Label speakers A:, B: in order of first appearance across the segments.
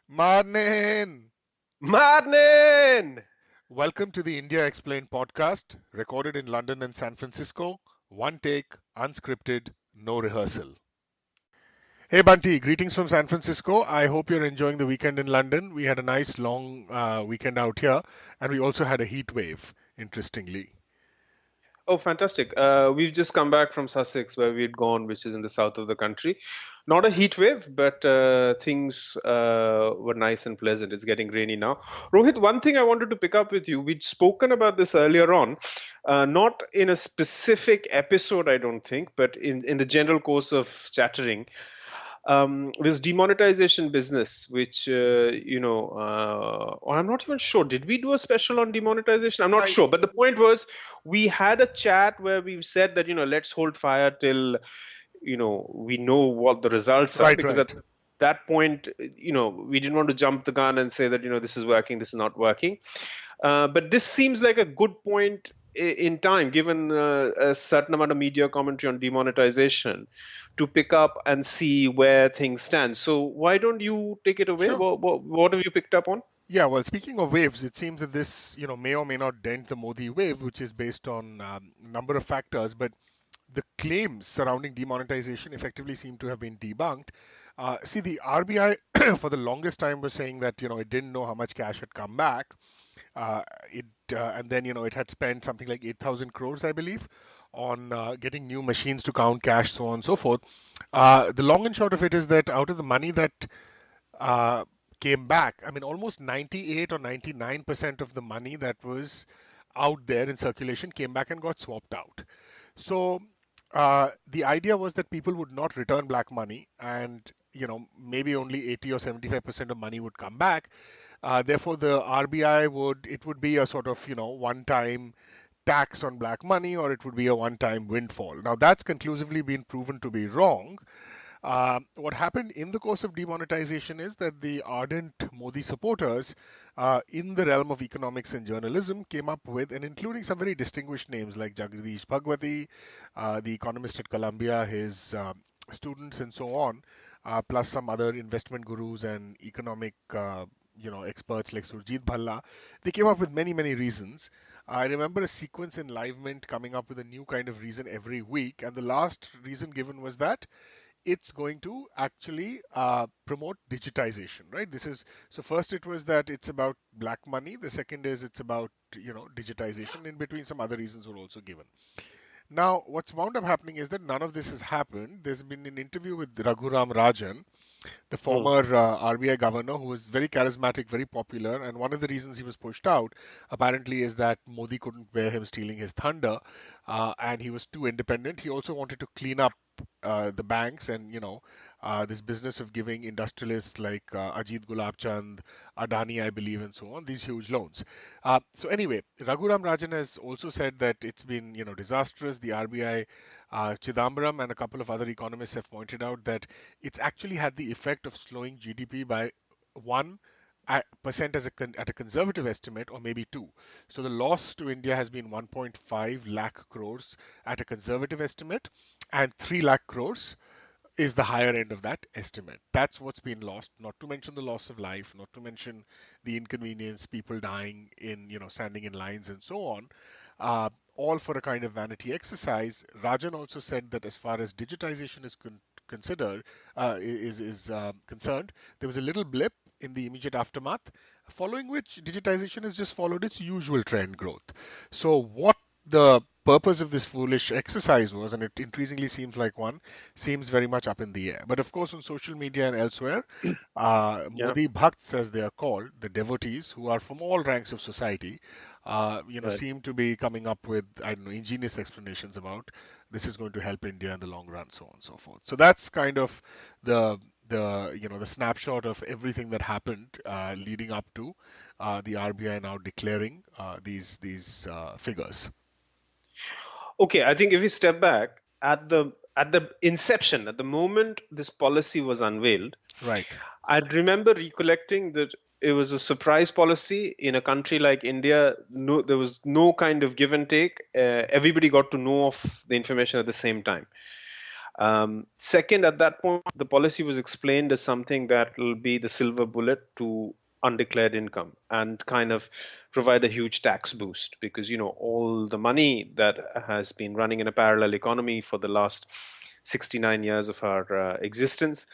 A: Morning!
B: Madman!
A: Welcome to the India Explained podcast, recorded in London and San Francisco. One take, unscripted, no rehearsal. Hey Bunty, greetings from San Francisco. I hope you're enjoying the weekend in London. We had a nice long weekend out here, and we also had a heat wave, interestingly.
B: Oh, fantastic. We've just come back from Sussex, where we'd gone, which is in the south of the country. Not a heat wave, but things were nice and pleasant. It's getting rainy now. Rohit, one thing I wanted to pick up with you, we'd spoken about this earlier on, not in a specific episode, I don't think, but in the general course of chattering. This demonetization business, which or I'm not even sure. Did we do a special on demonetization? I'm not
A: I
B: sure. But the point was, we had a chat where we said that let's hold fire till we know what the results are,
A: Right,
B: because
A: right.
B: at that point, we didn't want to jump the gun and say that this is working, this is not working. But this seems like a good point in time, given a certain amount of media commentary on demonetization, to pick up and see where things stand. So why don't you take it away?
A: Sure.
B: What have you picked up on?
A: Yeah, well, speaking of waves, it seems that this, may or may not dent the Modi wave, which is based on a number of factors, but the claims surrounding demonetization effectively seem to have been debunked. See, the RBI for the longest time was saying that it didn't know how much cash had come back. It and then it had spent something like 8,000 crores, I believe, on getting new machines to count cash, so on and so forth. The long and short of it is that out of the money that uh, came back, I mean, almost 98 or 99% of the money that was out there in circulation came back and got swapped out. So the idea was that people would not return black money, and maybe only 80 or 75% of money would come back. Therefore, the RBI would be a sort of one-time tax on black money, or it would be a one-time windfall. Now that's conclusively been proven to be wrong. What happened in the course of demonetization is that the ardent Modi supporters, in the realm of economics and journalism, came up with, and including some very distinguished names like Jagdish Bhagwati, the economist at Columbia, his students, and so on, plus some other investment gurus and economic, experts like Surjit Bhalla. They came up with many, many reasons. I remember a sequence in Live Mint coming up with a new kind of reason every week, and the last reason given was that it's going to actually promote digitization, right? This is so. First, it was that it's about black money. The second is it's about digitization. In between, some other reasons were also given. Now, what's wound up happening is that none of this has happened. There's been an interview with Raghuram Rajan, the
B: Hmm.
A: former RBI governor, who was very charismatic, very popular, and one of the reasons he was pushed out apparently is that Modi couldn't bear him stealing his thunder, and he was too independent. He also wanted to clean up the banks and this business of giving industrialists like Ajit Gulabchand, Adani, I believe, and so on these huge loans. So anyway, Raghuram Rajan has also said that it's been disastrous. The RBI, Chidambaram, and a couple of other economists have pointed out that it's actually had the effect of slowing GDP by 1% at a conservative estimate, or maybe 2. So the loss to India has been 1.5 lakh crores at a conservative estimate, and 3 lakh crores is the higher end of that estimate. That's what's been lost, not to mention the loss of life, not to mention the inconvenience, people dying in, standing in lines and so on, all for a kind of vanity exercise. Rajan also said that as far as digitization is considered, concerned, there was a little blip in the immediate aftermath, following which digitization has just followed its usual trend growth. So what the purpose of this foolish exercise was, and it increasingly seems like one, seems very much up in the air. But of course, on social media and elsewhere,
B: Yeah.
A: Modi Bhakts, as they are called, the devotees who are from all ranks of society,
B: Right.
A: seem to be coming up with, I don't know, ingenious explanations about this is going to help India in the long run, so on and so forth. So that's kind of the the snapshot of everything that happened leading up to the RBI now declaring these figures.
B: Okay, I think if we step back at the inception, at the moment this policy was unveiled,
A: Right.
B: I remember recollecting that it was a surprise policy in a country like India. No, there was no kind of give and take. Everybody got to know of the information at the same time. Second, at that point, the policy was explained as something that will be the silver bullet to undeclared income and kind of provide a huge tax boost, because all the money that has been running in a parallel economy for the last 69 years of our existence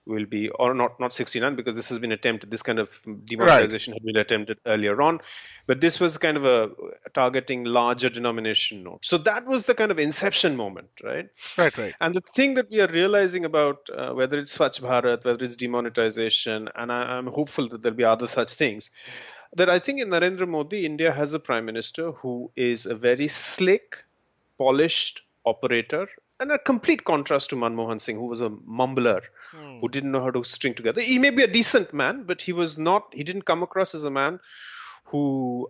B: will be, or not 69, because this has been attempted, this kind of
A: Right.
B: demonetization had been attempted earlier on, but this was kind of a targeting larger denomination notes. So that was the kind of inception moment, right?
A: Right. Right.
B: And the thing that we are realizing about whether it's Swachh Bharat, whether it's demonetization, and I'm hopeful that there'll be other such things, that I think in Narendra Modi, India has a prime minister who is a very slick, polished operator, and a complete contrast to Manmohan Singh, who was a mumbler, who
A: Hmm.
B: didn't know how to string together. He may be a decent man, but he was not. He didn't come across as a man who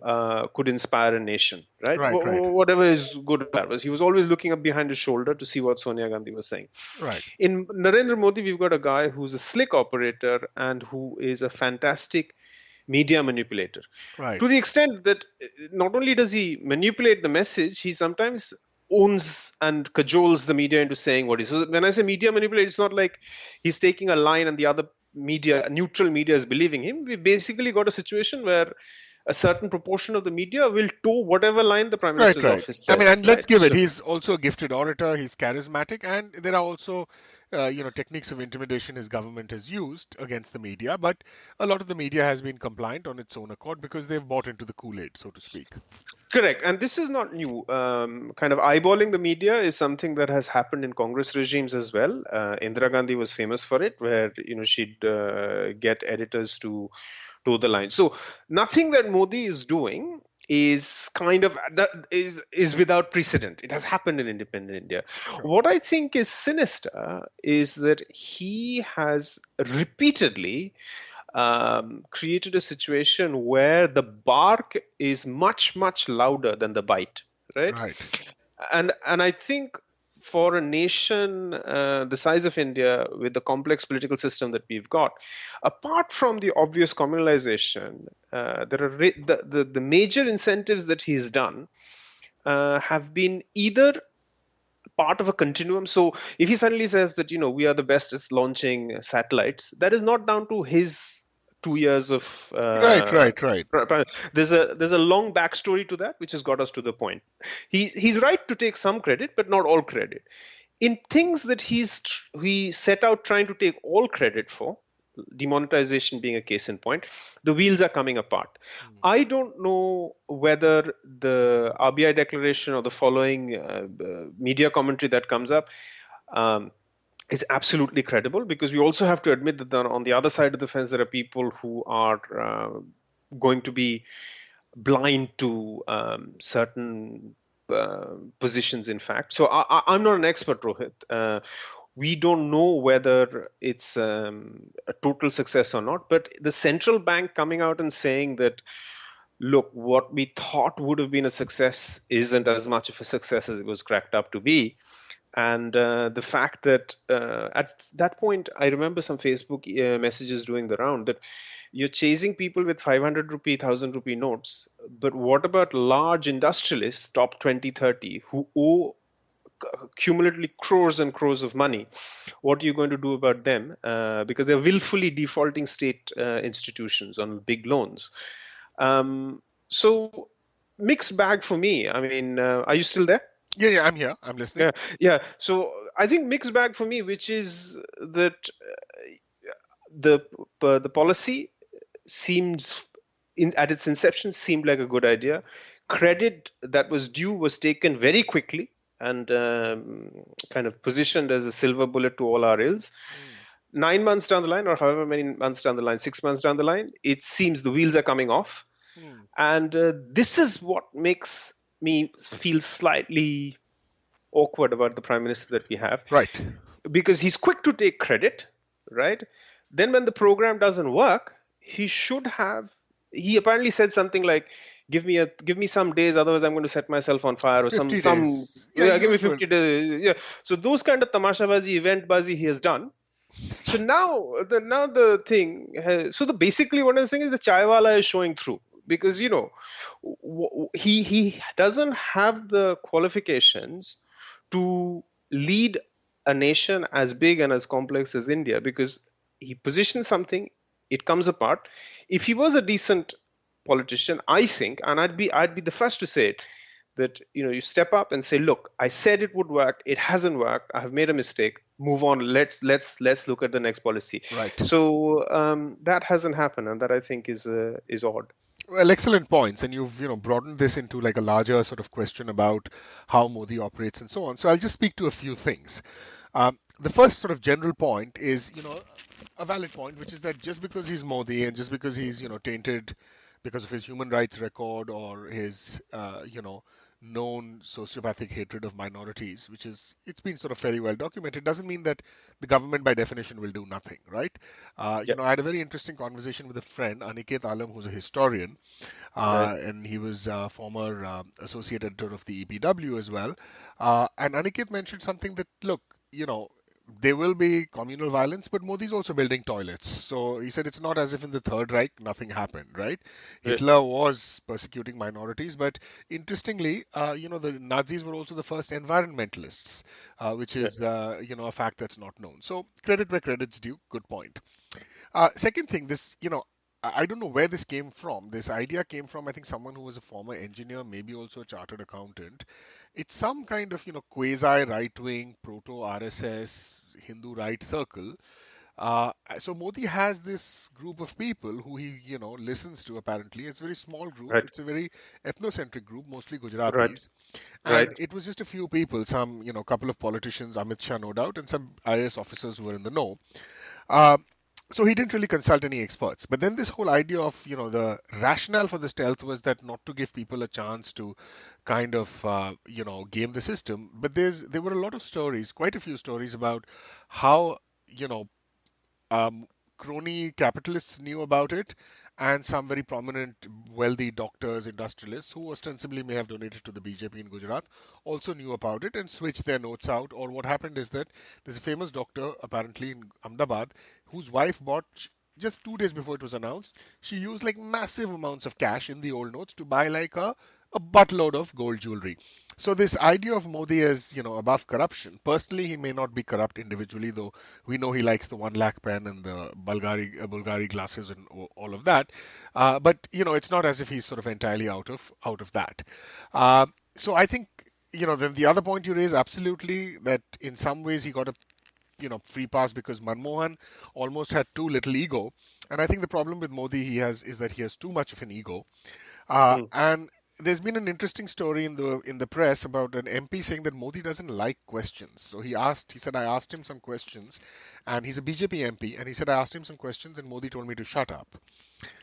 B: could inspire a nation, right?
A: Right. Right.
B: Whatever is good or bad was, he was always looking up behind his shoulder to see what Sonia Gandhi was saying.
A: Right.
B: In Narendra Modi, we've got a guy who's a slick operator and who is a fantastic media manipulator,
A: Right.
B: to the extent that not only does he manipulate the message, he sometimes owns and cajoles the media into saying what he. So when I say media manipulate, it's not like he's taking a line and the other media, neutral media, is believing him. We've basically got a situation where a certain proportion of the media will toe whatever line the prime
A: Right,
B: minister's
A: right.
B: office
A: I mean,
B: says,
A: and let's
B: right?
A: give it.
B: So
A: He's also a gifted orator. He's charismatic, and there are also, techniques of intimidation his government has used against the media. But a lot of the media has been compliant on its own accord because they've bought into the Kool-Aid, so to speak.
B: correct, and this is not new. Kind of eyeballing the media is something that has happened in Congress regimes as well. Indira Gandhi was famous for it, where she'd get editors to toe the line. So nothing that Modi is doing is kind of that is without precedent. It has happened in independent India.
A: Sure.
B: What I think is sinister is that he has repeatedly created a situation where the bark is much louder than the bite, right?
A: Right.
B: And I think for a nation the size of India, with the complex political system that we've got, apart from the obvious communalization, there are the major incentives that he's done have been either part of a continuum. So if he suddenly says that we are the best at launching satellites, that is not down to his 2 years of
A: Right, right, right.
B: there's a long backstory to that, which has got us to the point. He's right to take some credit, but not all credit in things that he set out trying to take all credit for, demonetization being a case in point. The wheels are coming apart.
A: Hmm.
B: I don't know whether the RBI declaration or the following media commentary that comes up um, is absolutely credible, because we also have to admit that on the other side of the fence there are people who are going to be blind to certain positions, in fact. So I'm not an expert, Rohit. We don't know whether it's a total success or not, but the central bank coming out and saying that, look, what we thought would have been a success isn't as much of a success as it was cracked up to be. And the fact that at that point, I remember some Facebook messages doing the round that you're chasing people with 500 rupee, 1000 rupee notes. But what about large industrialists, top 20, 30, who owe cumulatively crores and crores of money? What are you going to do about them? Because they're willfully defaulting state institutions on big loans. So mixed bag for me. I mean, are you still there?
A: Yeah, yeah, I'm here. I'm listening.
B: Yeah, yeah. So I think mixed bag for me, which is that the the policy seems at its inception seemed like a good idea. Credit that was due was taken very quickly and kind of positioned as a silver bullet to all our ills.
A: Hmm.
B: 9 months down the line, or however many months down the line, 6 months down the line, it seems the wheels are coming off.
A: Hmm.
B: And this is what makes me feel slightly awkward about the prime minister that we have,
A: Right.
B: because he's quick to take credit, right? Then when the program doesn't work, he should have. He apparently said something like, give me some days, otherwise I'm going to set myself on fire," or
A: 50
B: some
A: days. Yeah,
B: yeah, give me
A: usual.
B: 50 days. Yeah. So those kind of tamashabazi, event bazi he has done. So now the thing so the basically what I'm saying is the chaiwala is showing through, because he doesn't have the qualifications to lead a nation as big and as complex as India, because he positions something, it comes apart. If he was a decent politician, I think, and I'd be the first to say it, that you step up and say, look, I said it would work, it hasn't worked, I have made a mistake, move on, let's look at the next policy.
A: Right.
B: So that hasn't happened, and that I think is odd.
A: Well, excellent points, and you've broadened this into like a larger sort of question about how Modi operates and so on. So I'll just speak to a few things. The first sort of general point is, a valid point, which is that just because he's Modi and just because he's, tainted because of his human rights record or his, known sociopathic hatred of minorities, which is, it's been sort of very well documented, doesn't mean that the government by definition will do nothing, right?
B: Yeah.
A: I had a very interesting conversation with a friend, Aniket Alam, who's a historian,
B: Right.
A: and he was former associate editor of the EPW as well. And Aniket mentioned something that, look, there will be communal violence, but Modi's also building toilets. So he said it's not as if in the Third Reich nothing happened, right?
B: Right.
A: Hitler was persecuting minorities, but interestingly, the Nazis were also the first environmentalists, which
B: Yeah.
A: is, a fact that's not known. So credit where credit's due. Good point. Second thing, this, I don't know where this came from. This idea came from, I think, someone who was a former engineer, maybe also a chartered accountant. It's some kind of, quasi right wing, proto RSS, Hindu right circle. So Modi has this group of people who he, listens to apparently. It's a very small group.
B: Right.
A: It's a very ethnocentric group, mostly
B: Right.
A: Gujaratis.
B: Right.
A: And it was just a few people, some, couple of politicians, Amit Shah, no doubt, and some IAS officers who were in the know. Uh, so he didn't really consult any experts. But then this whole idea of, the rationale for the stealth was that not to give people a chance to kind of, game the system. But there were a lot of stories, quite a few stories about how, you know, um, crony capitalists knew about it, and some very prominent, wealthy doctors, industrialists who ostensibly may have donated to the BJP in Gujarat also knew about it and switched their notes out. Or what happened is that there's a famous doctor, apparently in Ahmedabad, whose wife bought. Just 2 days before it was announced, she used like massive amounts of cash in the old notes to buy like a buttload of gold jewelry. So this idea of Modi as above corruption. Personally, he may not be corrupt individually, though we know he likes the 1 lakh pen and the Bulgari glasses and all of that. But it's not as if he's sort of entirely out of that. Uh, so I think then the other point you raise, absolutely, that in some ways he got a free pass because Manmohan almost had too little ego. And I think the problem with Modi he has is that he has too much of an ego.
B: Mm.
A: And there's been an interesting story in the press about an MP saying that Modi doesn't like questions. So he said, I asked him some questions, and he's a BJP MP, and he said I asked him some questions, and Modi told me to shut up,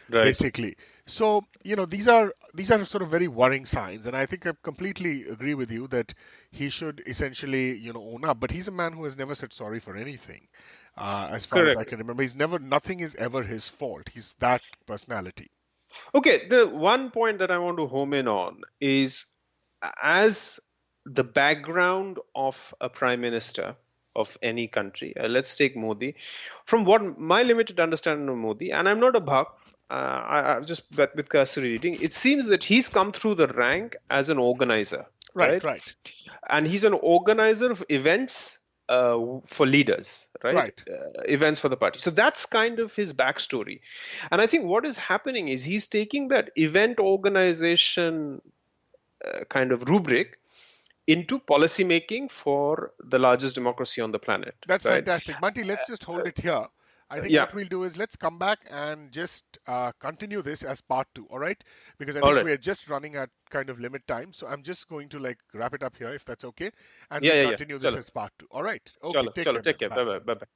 B: Right.
A: basically. So these are sort of very worrying signs, and I think I completely agree with you that he should essentially own up. But he's a man who has never said sorry for anything, as far as I
B: Correct.
A: can remember. Nothing is ever his fault. He's that personality.
B: Okay, the one point that I want to home in on is, as the background of a prime minister of any country, let's take Modi. From what my limited understanding of Modi, and I'm not a bhak, I've just with cursory reading, it seems that he's come through the rank as an organizer,
A: Right,
B: right?
A: right,
B: And he's an organizer of events for leaders, right?
A: right.
B: Events for the party. So that's kind of his backstory. And I think what is happening is he's taking that event organization kind of rubric into policy making for the largest democracy on the planet,
A: That's
B: right?
A: fantastic. Bunty, let's just hold it here. I think
B: Yeah.
A: what we'll do is let's come back and just continue this as part two, all right? Because I
B: All
A: think
B: right.
A: we're just running at kind of limit time. So I'm just going to like wrap it up here if that's okay. And
B: Yeah,
A: we'll
B: yeah, yeah.
A: continue this
B: Chalo.
A: as part two. All right. Okay.
B: Chalo.
A: Take
B: Chalo.
A: care, man.
B: Take care.
A: Bye.
B: Bye bye. Bye bye.